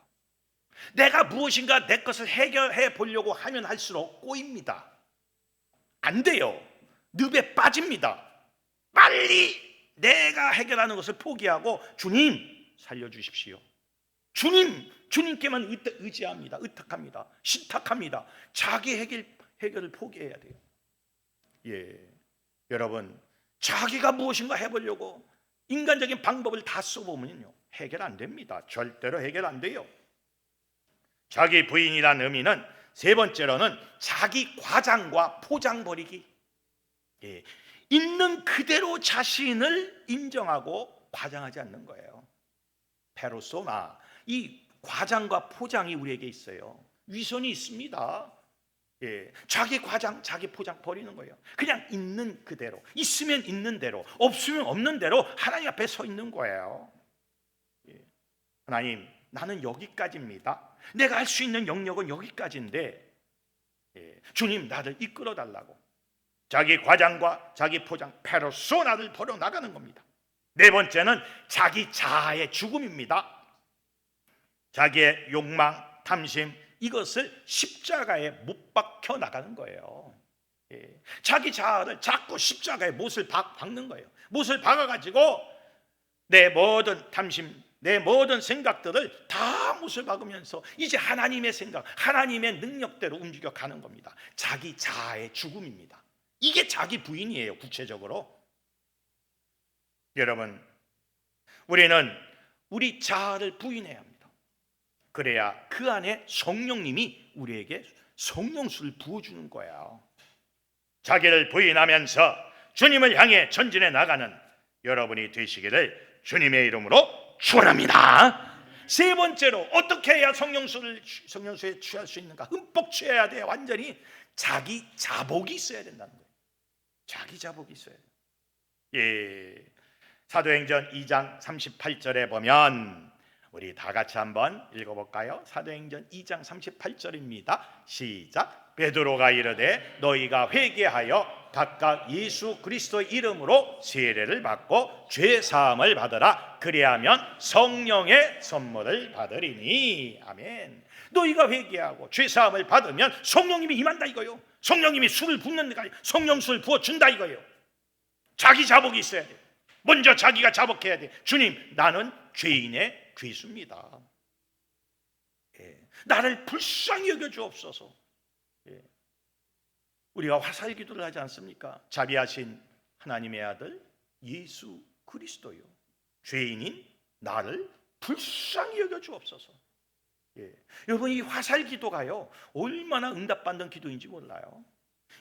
내가 무엇인가 내 것을 해결해 보려고 하면 할수록 꼬입니다. 안 돼요. 늪에 빠집니다. 빨리 내가 해결하는 것을 포기하고 주님 살려주십시오. 주님께만 의지합니다. 의탁합니다. 신탁합니다. 자기 해결을 포기해야 돼요. 여러분, 자기가 무엇인가 해보려고 인간적인 방법을 다 써보면요, 해결 안 됩니다. 절대로 해결 안 돼요. 자기 부인이란 의미는 세 번째로는 자기 과장과 포장 버리기. 있는 그대로 자신을 인정하고 과장하지 않는 거예요. 페르소나, 이 과장과 포장이 우리에게 있어요. 위선이 있습니다. 자기 과장, 자기 포장 버리는 거예요. 그냥 있는 그대로, 있으면 있는 대로, 없으면 없는 대로 하나님 앞에 서 있는 거예요. 하나님, 나는 여기까지입니다. 내가 할 수 있는 영역은 여기까지인데 주님 나를 이끌어 달라고 자기 과장과 자기 포장, 페르소나를 버려나가는 겁니다. 네 번째는 자기 자아의 죽음입니다. 자기의 욕망, 탐심, 이것을 십자가에 못 박혀 나가는 거예요. 자기 자아를 자꾸 십자가에 못을 박는 거예요. 못을 박아가지고 내 모든 탐심, 내 모든 생각들을 다 못을 박으면서 이제 하나님의 생각, 하나님의 능력대로 움직여 가는 겁니다. 자기 자아의 죽음입니다. 이게 자기 부인이에요. 구체적으로 여러분, 우리는 우리 자아를 부인해야 합니다. 그래야 그 안에 성령님이 우리에게 성령수를 부어주는 거예요. 자기를 부인하면서 주님을 향해 전진해 나가는 여러분이 되시기를 주님의 이름으로 축원합니다. 세 번째로 어떻게 해야 성령수에 취할 수 있는가? 흠뻑 취해야 돼요. 완전히 자기 자복이 있어야 된다는 거예요. 자기 자복이 있어야 돼요. 사도행전 2장 38절에 보면 우리 다 같이 한번 읽어볼까요? 사도행전 2장 38절입니다. 시작. 베드로가 이르되 너희가 회개하여 각각 예수 그리스도의 이름으로 세례를 받고 죄 사함을 받으라. 그리하면 성령의 선물을 받으리니. 아멘. 너희가 회개하고 죄 사함을 받으면 성령님이 임한다 이거요. 성령님이 술을 붓는다, 성령술을 부어준다 이거요. 자기 자복이 있어야 돼요. 먼저 자기가 자복해야 돼. 주님, 나는 죄인의 죄수입니다. 나를 불쌍히 여겨 주옵소서. 우리가 화살 기도를 하지 않습니까? 자비하신 하나님의 아들 예수 그리스도요, 죄인인 나를 불쌍히 여겨 주옵소서. 여러분, 이 화살 기도가요 얼마나 응답받는 기도인지 몰라요.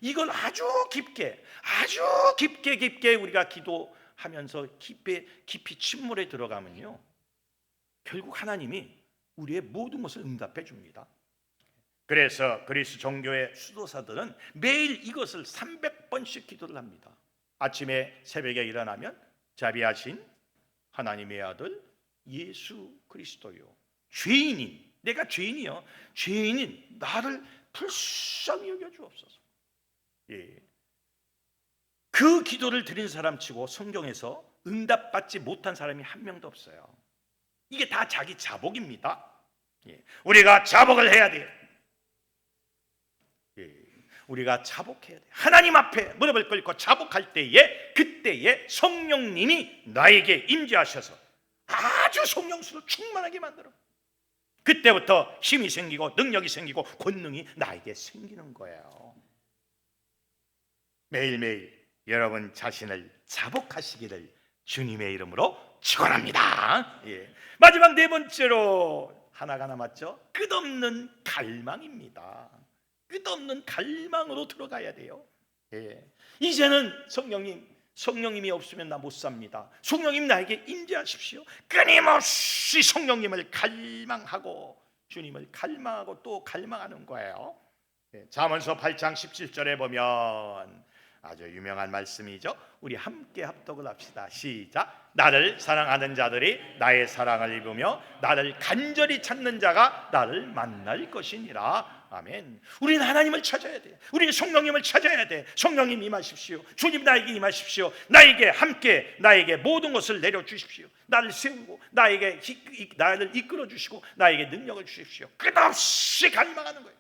이걸 아주 깊게 우리가 기도하면서 깊이 침몰에 들어가면요, 결국 하나님이 우리의 모든 것을 응답해 줍니다. 그래서 그리스 종교의 수도사들은 매일 이것을 300번씩 기도를 합니다. 아침에 새벽에 일어나면 자비하신 하나님의 아들 예수 그리스도요, 죄인인, 내가 죄인이요, 죄인인 나를 불쌍히 여겨 주옵소서. 그 기도를 드린 사람 치고 성경에서 응답받지 못한 사람이 한 명도 없어요. 이게 다 자기 자복입니다. 우리가 자복을 해야 돼요. 우리가 자복해야 돼요. 하나님 앞에 무릎을 꿇고 자복할 때에, 그때에 성령님이 나에게 임재하셔서 아주 성령수로 충만하게 만들어. 그때부터 힘이 생기고 능력이 생기고 권능이 나에게 생기는 거예요. 매일매일 여러분 자신을 자복하시기를 주님의 이름으로 축원합니다. 마지막 네 번째로 하나가 남았죠. 끝없는 갈망입니다. 끝없는 갈망으로 들어가야 돼요. 이제는 성령님이 없으면 나 못 삽니다. 성령님 나에게 임재하십시오. 끊임없이 성령님을 갈망하고 주님을 갈망하고 또 갈망하는 거예요. 잠언서 8장 17절에 보면 아주 유명한 말씀이죠. 우리 함께 합독을 합시다. 시작. 나를 사랑하는 자들이 나의 사랑을 입으며 나를 간절히 찾는 자가 나를 만날 것이니라. 아멘. 우리는 하나님을 찾아야 돼. 우리는 성령님을 찾아야 돼. 성령님 임하십시오. 주님 나에게 임하십시오. 나에게 함께 나에게 모든 것을 내려주십시오. 나를 세우고 나를 이끌어 주시고 나에게 능력을 주십시오. 끝없이 갈망하는 거예요.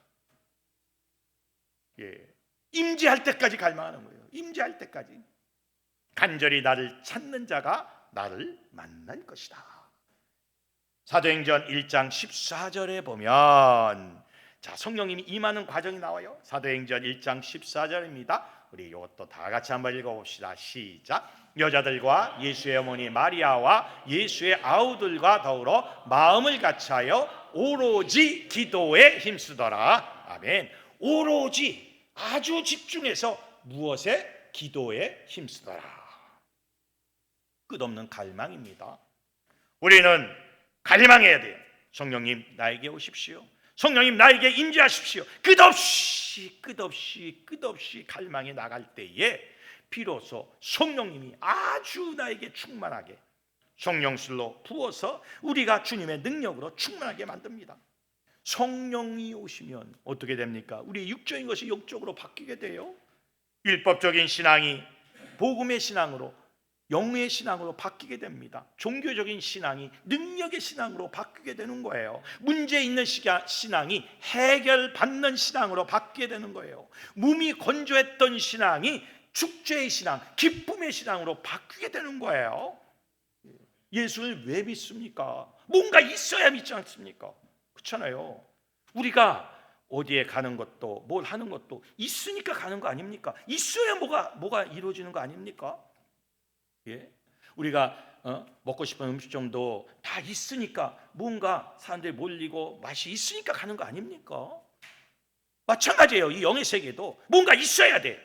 임재할 때까지 갈망하는 거예요. 임재할 때까지. 간절히 나를 찾는 자가 나를 만날 것이다. 사도행전 1장 14절에 보면 자, 성령님이 임하는 과정이 나와요. 사도행전 1장 14절입니다. 우리 이것도 다 같이 한번 읽어봅시다. 시작. 여자들과 예수의 어머니 마리아와 예수의 아우들과 더불어 마음을 같이하여 오로지 기도에 힘쓰더라. 아멘. 오로지 아주 집중해서 무엇에? 기도에 힘쓰더라. 끝없는 갈망입니다. 우리는 갈망해야 돼요. 성령님 나에게 오십시오. 성령님 나에게 임재하십시오. 끝없이 갈망해 나갈 때에 비로소 성령님이 아주 나에게 충만하게 성령술로 부어서 우리가 주님의 능력으로 충만하게 만듭니다. 성령이 오시면 어떻게 됩니까? 우리 육적인 것이 영적으로 바뀌게 돼요. 율법적인 신앙이 복음의 신앙으로, 영의 신앙으로 바뀌게 됩니다. 종교적인 신앙이 능력의 신앙으로 바뀌게 되는 거예요. 문제 있는 신앙이 해결받는 신앙으로 바뀌게 되는 거예요. 몸이 건조했던 신앙이 축제의 신앙, 기쁨의 신앙으로 바뀌게 되는 거예요. 예수를 왜 믿습니까? 뭔가 있어야 믿지 않습니까? 그렇잖아요. 우리가 어디에 가는 것도 뭘 하는 것도 있으니까 가는 거 아닙니까? 있어야 뭐가 이루어지는 거 아닙니까? 우리가 먹고 싶은 음식점도 다 있으니까 뭔가 사람들이 몰리고 맛이 있으니까 가는 거 아닙니까? 마찬가지예요. 이 영의 세계도 뭔가 있어야 돼.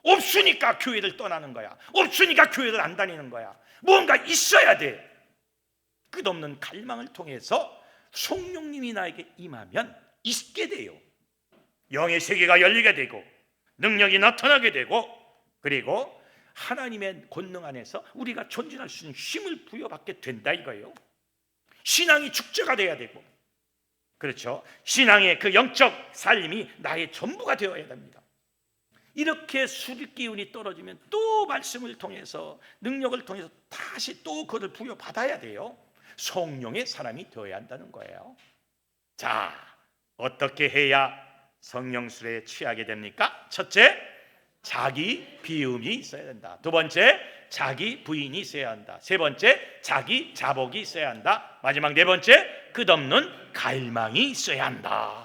없으니까 교회를 떠나는 거야. 없으니까 교회를 안 다니는 거야. 뭔가 있어야 돼. 끝없는 갈망을 통해서 성령님이 나에게 임하면 있게 돼요. 영의 세계가 열리게 되고 능력이 나타나게 되고 그리고 하나님의 권능 안에서 우리가 전진할 수 있는 힘을 부여받게 된다 이거예요. 신앙이 축제가 돼야 되고 그렇죠. 신앙의 그 영적 삶이 나의 전부가 되어야 됩니다. 이렇게 수리기운이 떨어지면 또 말씀을 통해서 능력을 통해서 다시 또 그것을 부여받아야 돼요. 성령의 사람이 되어야 한다는 거예요. 자, 어떻게 해야 성령술에 취하게 됩니까? 첫째, 자기 비움이 있어야 된다. 두 번째, 자기 부인이 있어야 한다. 세 번째, 자기 자복이 있어야 한다. 마지막 네 번째, 끝없는 갈망이 있어야 한다.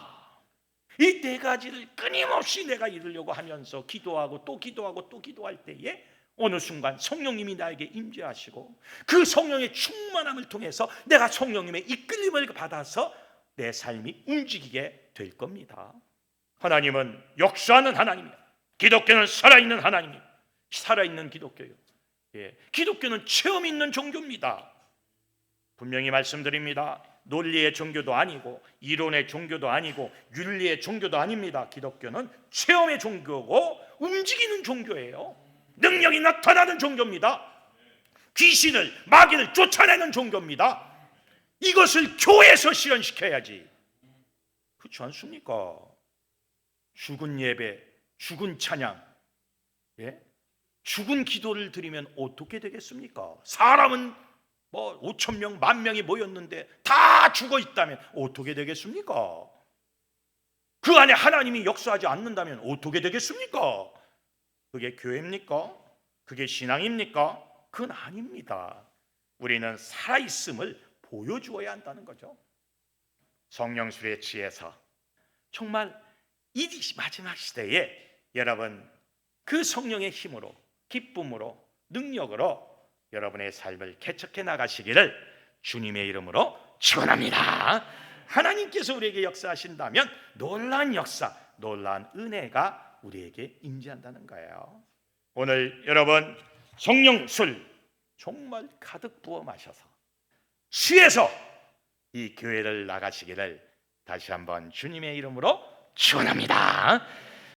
이 네 가지를 끊임없이 내가 이루려고 하면서 기도하고 또 기도하고 또 기도할 때에 어느 순간 성령님이 나에게 임재하시고 그 성령의 충만함을 통해서 내가 성령님의 이끌림을 받아서 내 삶이 움직이게 될 겁니다. 하나님은 역사하는 하나님이에요. 기독교는 살아있는 하나님이에요. 살아있는 기독교예요. 기독교는 체험 있는 종교입니다. 분명히 말씀드립니다. 논리의 종교도 아니고 이론의 종교도 아니고 윤리의 종교도 아닙니다. 기독교는 체험의 종교고 움직이는 종교예요. 능력이 나타나는 종교입니다. 귀신을 마귀를 쫓아내는 종교입니다. 이것을 교회에서 실현시켜야지. 그렇지 않습니까? 죽은 예배, 죽은 찬양, 죽은 기도를 드리면 어떻게 되겠습니까? 사람은 5천 명, 10,000명이 모였는데 다 죽어 있다면 어떻게 되겠습니까? 그 안에 하나님이 역사하지 않는다면 어떻게 되겠습니까? 그게 교회입니까? 그게 신앙입니까? 그건 아닙니다. 우리는 살아있음을 보여주어야 한다는 거죠. 성령술에 취해서 정말 이 마지막 시대에 여러분 그 성령의 힘으로 기쁨으로 능력으로 여러분의 삶을 개척해 나가시기를 주님의 이름으로 축원합니다. 하나님께서 우리에게 역사하신다면 놀라운 역사, 놀라운 은혜가 우리에게 임재한다는 거예요. 오늘 여러분 성령술 정말 가득 부어 마셔서 취해서 이 교회를 나가시기를 다시 한번 주님의 이름으로 축원합니다.